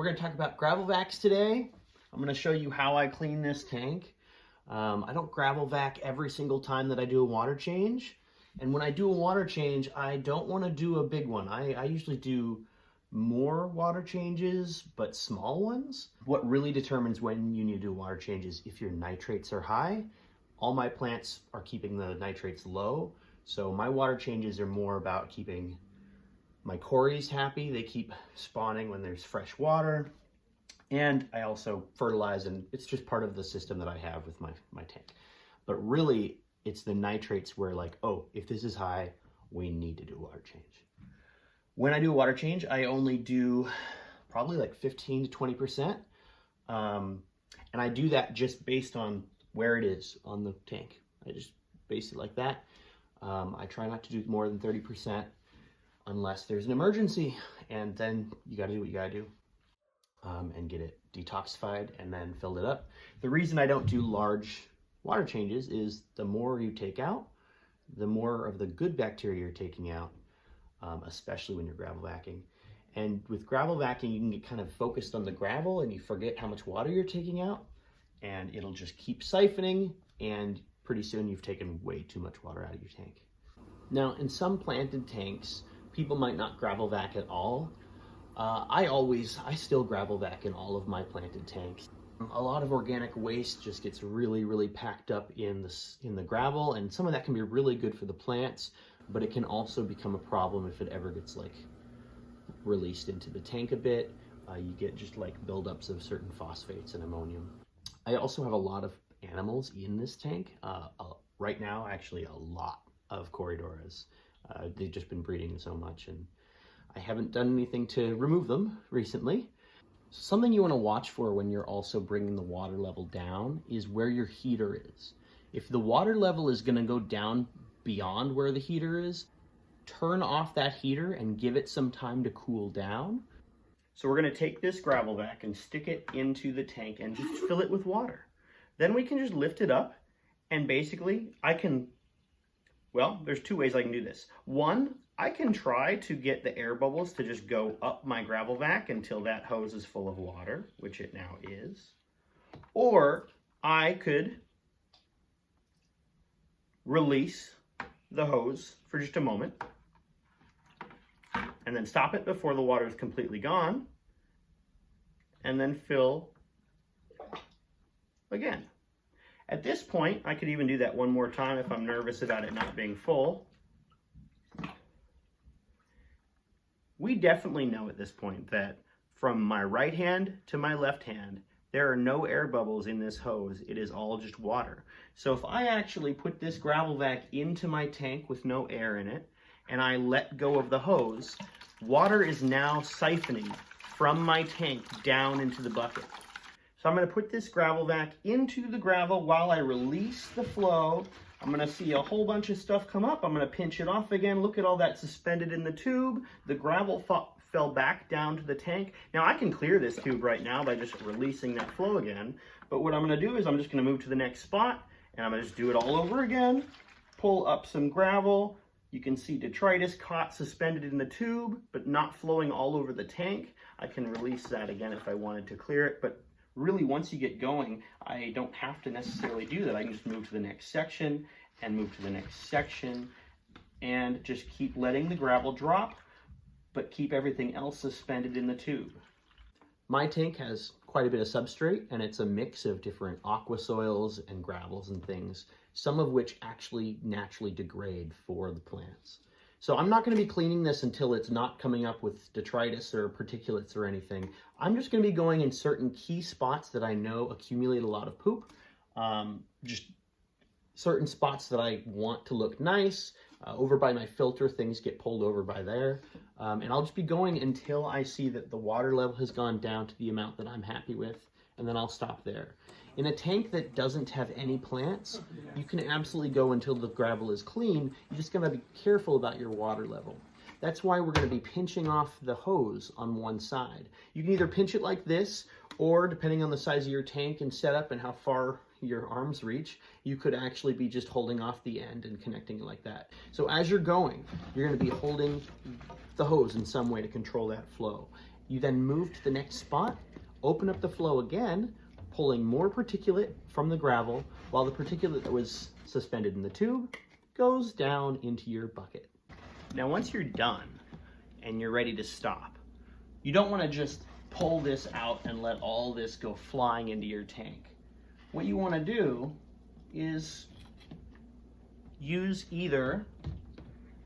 We're going to talk about gravel vacs today. I'm going to show you how I clean this tank. I don't gravel vac every single time that I do a water change. And when I do a water change, I don't want to do a big one. I usually do more water changes, but small ones. What really determines when you need to do water changes if your nitrates are high. All my plants are keeping the nitrates low. So my water changes are more about keeping my cories happy. They keep spawning when there's fresh water. And I also fertilize, and it's just part of the system that I have with my tank. But really, it's the nitrates where like, oh, if this is high, we need to do a water change. When I do a water change, I only do probably like 15 to 20%. And I do that just based on where it is on the tank. I just base it like that. I try not to do more than 30% unless there's an emergency, and then you gotta do what you gotta do and get it detoxified and then filled it up. The reason I don't do large water changes is the more you take out, the more of the good bacteria you're taking out, especially when you're gravel vacuuming. And with gravel vacuuming, you can get kind of focused on the gravel and you forget how much water you're taking out, and it'll just keep siphoning, and pretty soon you've taken way too much water out of your tank. Now, in some planted tanks, people might not gravel vac at all. I still gravel vac in all of my planted tanks. A lot of organic waste just gets really packed up in the gravel, and some of that can be really good for the plants, but it can also become a problem if it ever gets like released into the tank a bit. You get just like buildups of certain phosphates and ammonium. I also have a lot of animals in this tank. Right now, actually a lot of Corydoras. They've just been breeding so much, and I haven't done anything to remove them recently. Something you want to watch for when you're also bringing the water level down is where your heater is. If the water level is going to go down beyond where the heater is, turn off that heater and give it some time to cool down. So we're going to take this gravel vac and stick it into the tank and just fill it with water. Then we can just lift it up, and basically there's two ways I can do this. One, I can try to get the air bubbles to just go up my gravel vac until that hose is full of water, which it now is. Or I could release the hose for just a moment and then stop it before the water is completely gone, and then fill again. At this point, I could even do that one more time if I'm nervous about it not being full. We definitely know at this point that from my right hand to my left hand, there are no air bubbles in this hose. It is all just water. So if I actually put this gravel vac into my tank with no air in it, and I let go of the hose, water is now siphoning from my tank down into the bucket. So I'm going to put this gravel vac into the gravel while I release the flow. I'm going to see a whole bunch of stuff come up. I'm going to pinch it off again. Look at all that suspended in the tube. The gravel fell back down to the tank. Now I can clear this tube right now by just releasing that flow again. But what I'm going to do is I'm just going to move to the next spot, and I'm going to just do it all over again. Pull up some gravel. You can see detritus caught suspended in the tube, but not flowing all over the tank. I can release that again if I wanted to clear it, but really, once you get going, I don't have to necessarily do that. I can just move to the next section and move to the next section and just keep letting the gravel drop, but keep everything else suspended in the tube. My tank has quite a bit of substrate, and it's a mix of different aqua soils and gravels and things, some of which actually naturally degrade for the plants. So I'm not going to be cleaning this until it's not coming up with detritus or particulates or anything. I'm just going to be going in certain key spots that I know accumulate a lot of poop. Just certain spots that I want to look nice. Over by my filter, things get pulled over by there. And I'll just be going until I see that the water level has gone down to the amount that I'm happy with, and then I'll stop there. In a tank that doesn't have any plants, you can absolutely go until the gravel is clean. You just gotta be careful about your water level. That's why we're gonna be pinching off the hose on one side. You can either pinch it like this, or depending on the size of your tank and setup and how far your arms reach, you could actually be just holding off the end and connecting it like that. So as you're going, you're gonna be holding the hose in some way to control that flow. You then move to the next spot, open up the flow again, pulling more particulate from the gravel while the particulate that was suspended in the tube goes down into your bucket. Now, once you're done and you're ready to stop, you don't want to just pull this out and let all this go flying into your tank. What you want to do is use either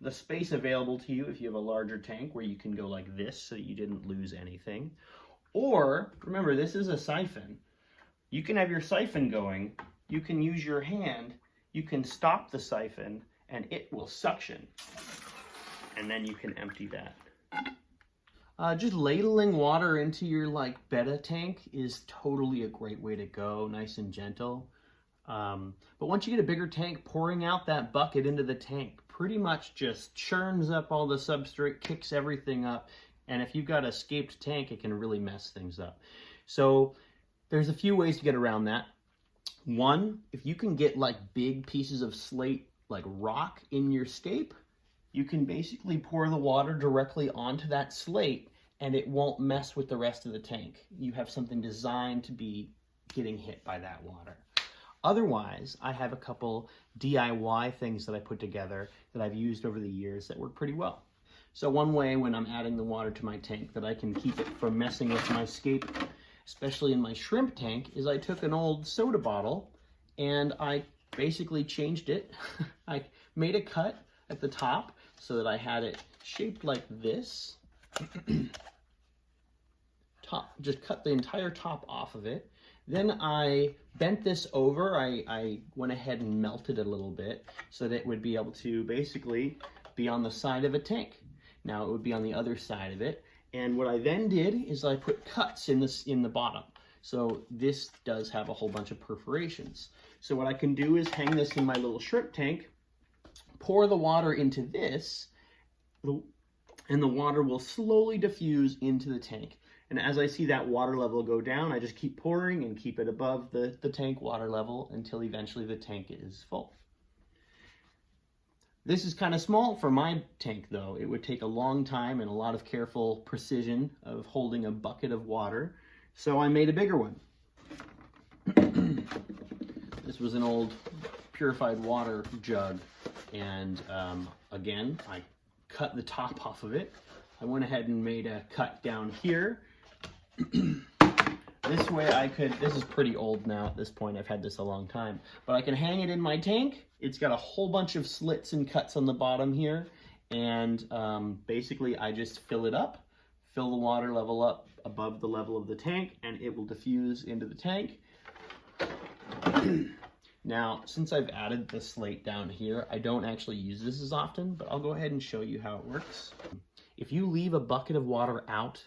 the space available to you if you have a larger tank where you can go like this so that you didn't lose anything. Or, remember, this is a siphon. You can have your siphon going, you can use your hand, you can stop the siphon, and it will suction. And then you can empty that. Just ladling water into your betta tank is totally a great way to go, nice and gentle. But once you get a bigger tank, pouring out that bucket into the tank pretty much just churns up all the substrate, kicks everything up, and if you've got a scaped tank, it can really mess things up. So there's a few ways to get around that. One, if you can get big pieces of slate, like rock in your scape, you can basically pour the water directly onto that slate and it won't mess with the rest of the tank. You have something designed to be getting hit by that water. Otherwise, I have a couple DIY things that I put together that I've used over the years that work pretty well. So one way when I'm adding the water to my tank that I can keep it from messing with my scape, especially in my shrimp tank, is I took an old soda bottle and I basically changed it. I made a cut at the top so that I had it shaped like this. Just cut the entire top off of it. Then I bent this over. I went ahead and melted it a little bit so that it would be able to basically be on the side of a tank. Now it would be on the other side of it. And what I then did is I put cuts in the bottom. So this does have a whole bunch of perforations. So what I can do is hang this in my little shrimp tank, pour the water into this, and the water will slowly diffuse into the tank. And as I see that water level go down, I just keep pouring and keep it above the tank water level until eventually the tank is full. This is kind of small for my tank though. It would take a long time and a lot of careful precision of holding a bucket of water. So I made a bigger one. This was an old purified water jug. And again, I cut the top off of it. I went ahead and made a cut down here. This way I could, this is pretty old now at this point, I've had this a long time, but I can hang it in my tank. It's got a whole bunch of slits and cuts on the bottom here, and basically I just fill it up, fill the water level up above the level of the tank, and it will diffuse into the tank. Now, since I've added the slate down here, I don't actually use this as often, but I'll go ahead and show you how it works. If you leave a bucket of water out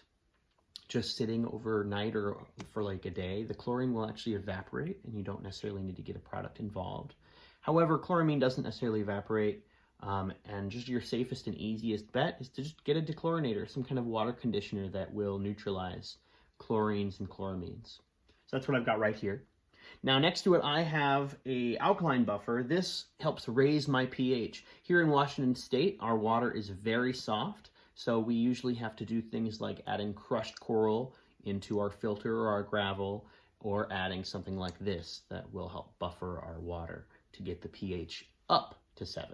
just sitting overnight or for like a day, the chlorine will actually evaporate and you don't necessarily need to get a product involved. However, chloramine doesn't necessarily evaporate, and just your safest and easiest bet is to just get a dechlorinator, some kind of water conditioner that will neutralize chlorines and chloramines. So that's what I've got right here. Now next to it I have a alkaline buffer. This helps raise my pH. Here in Washington State, our water is very soft, so we usually have to do things like adding crushed coral into our filter or our gravel, or adding something like this that will help buffer our water to get the pH up to 7.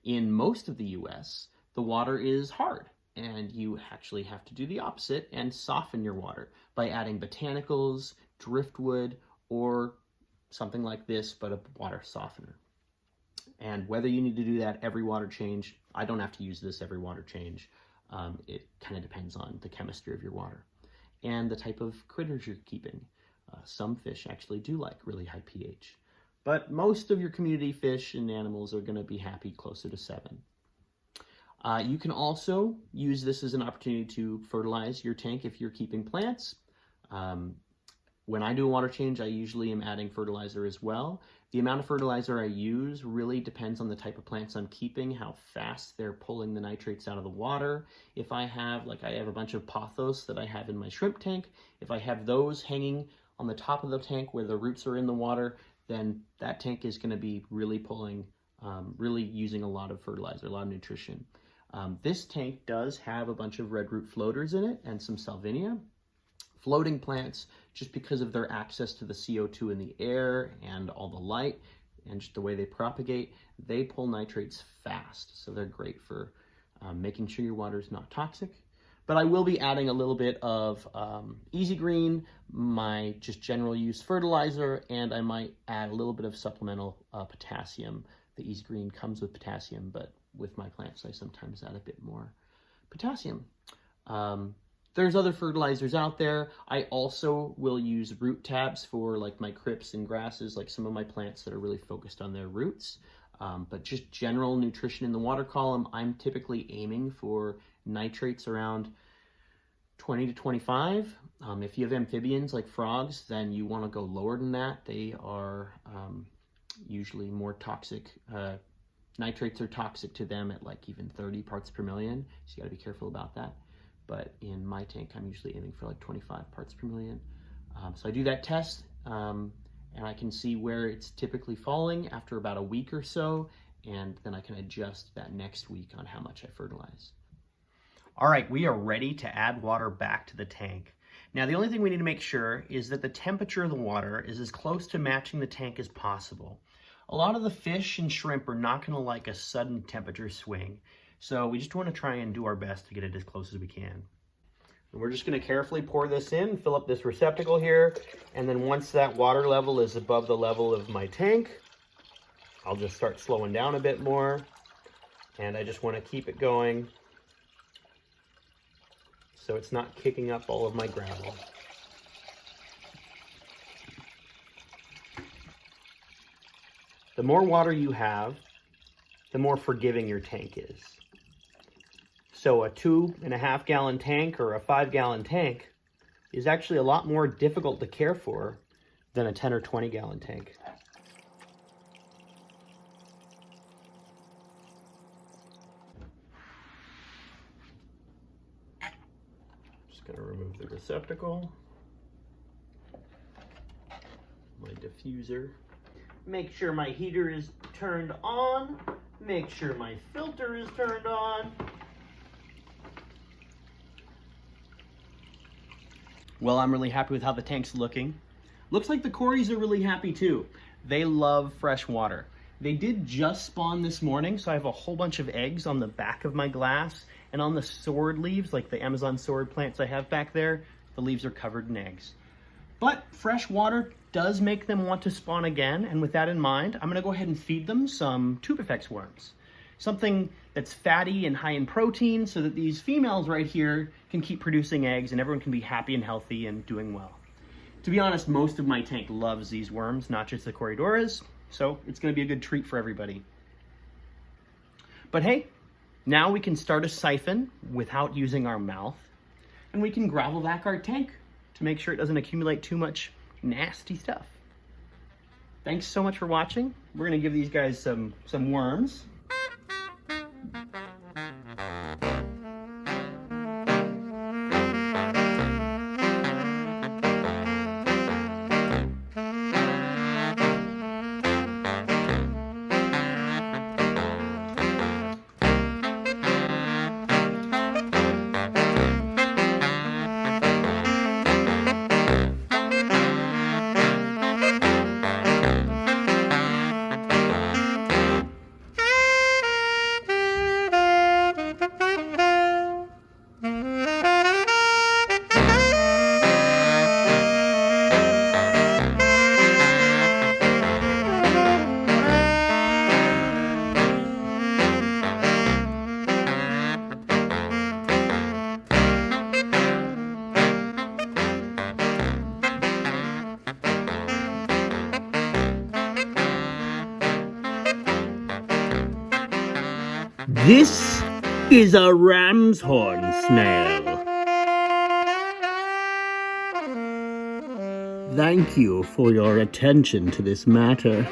In most of the US, the water is hard, and you actually have to do the opposite and soften your water by adding botanicals, driftwood, or something like this, but a water softener. And whether you need to do that every water change, I don't have to use this every water change. It kind of depends on the chemistry of your water and the type of critters you're keeping. Some fish actually do like really high pH, but most of your community fish and animals are going to be happy closer to 7. You can also use this as an opportunity to fertilize your tank if you're keeping plants. When I do a water change, I usually am adding fertilizer as well. The amount of fertilizer I use really depends on the type of plants I'm keeping, how fast they're pulling the nitrates out of the water. If I have, I have a bunch of pothos that I have in my shrimp tank. If I have those hanging on the top of the tank where the roots are in the water, then that tank is going to be really pulling, really using a lot of fertilizer, a lot of nutrition. This tank does have a bunch of red root floaters in it and some salvinia. Floating plants, just because of their access to the CO2 in the air and all the light and just the way they propagate, they pull nitrates fast. So they're great for making sure your water is not toxic. But I will be adding a little bit of Easy Green, my just general use fertilizer, and I might add a little bit of supplemental potassium. The Easy Green comes with potassium, but with my plants, I sometimes add a bit more potassium. There's other fertilizers out there. I also will use root tabs for like my crypts and grasses, like some of my plants that are really focused on their roots. But just general nutrition in the water column, I'm typically aiming for nitrates around 20 to 25. If you have amphibians like frogs, then you want to go lower than that. They are usually more toxic. Nitrates are toxic to them at like even 30 parts per million, so you got to be careful about that. But in my tank, I'm usually aiming for like 25 parts per million. So I do that test, and I can see where it's typically falling after about a week or so, and then I can adjust that next week on how much I fertilize. All right, we are ready to add water back to the tank. Now, the only thing we need to make sure is that the temperature of the water is as close to matching the tank as possible. A lot of the fish and shrimp are not going to like a sudden temperature swing. So we just want to try and do our best to get it as close as we can. And we're just going to carefully pour this in, fill up this receptacle here, and then once that water level is above the level of my tank, I'll just start slowing down a bit more. And I just want to keep it going so it's not kicking up all of my gravel. The more water you have, the more forgiving your tank is. So a 2.5 gallon tank or a 5 gallon tank is actually a lot more difficult to care for than a 10 or 20 gallon tank. Just gonna remove the receptacle, my diffuser. Make sure my heater is turned on. Make sure my filter is turned on. Well, I'm really happy with how the tank's looking. Looks like the cories are really happy too. They love fresh water. They did just spawn this morning, so I have a whole bunch of eggs on the back of my glass, and on the sword leaves, like the Amazon sword plants I have back there, the leaves are covered in eggs. But fresh water does make them want to spawn again, and with that in mind, I'm gonna go ahead and feed them some tubifex worms. Something that's fatty and high in protein so that these females right here can keep producing eggs and everyone can be happy and healthy and doing well. To be honest, most of my tank loves these worms, not just the Corydoras, so it's gonna be a good treat for everybody. But hey, now we can start a siphon without using our mouth, and we can gravel back our tank to make sure it doesn't accumulate too much nasty stuff. Thanks so much for watching. We're gonna give these guys some worms. This is a ram's horn snail. Thank you for your attention to this matter.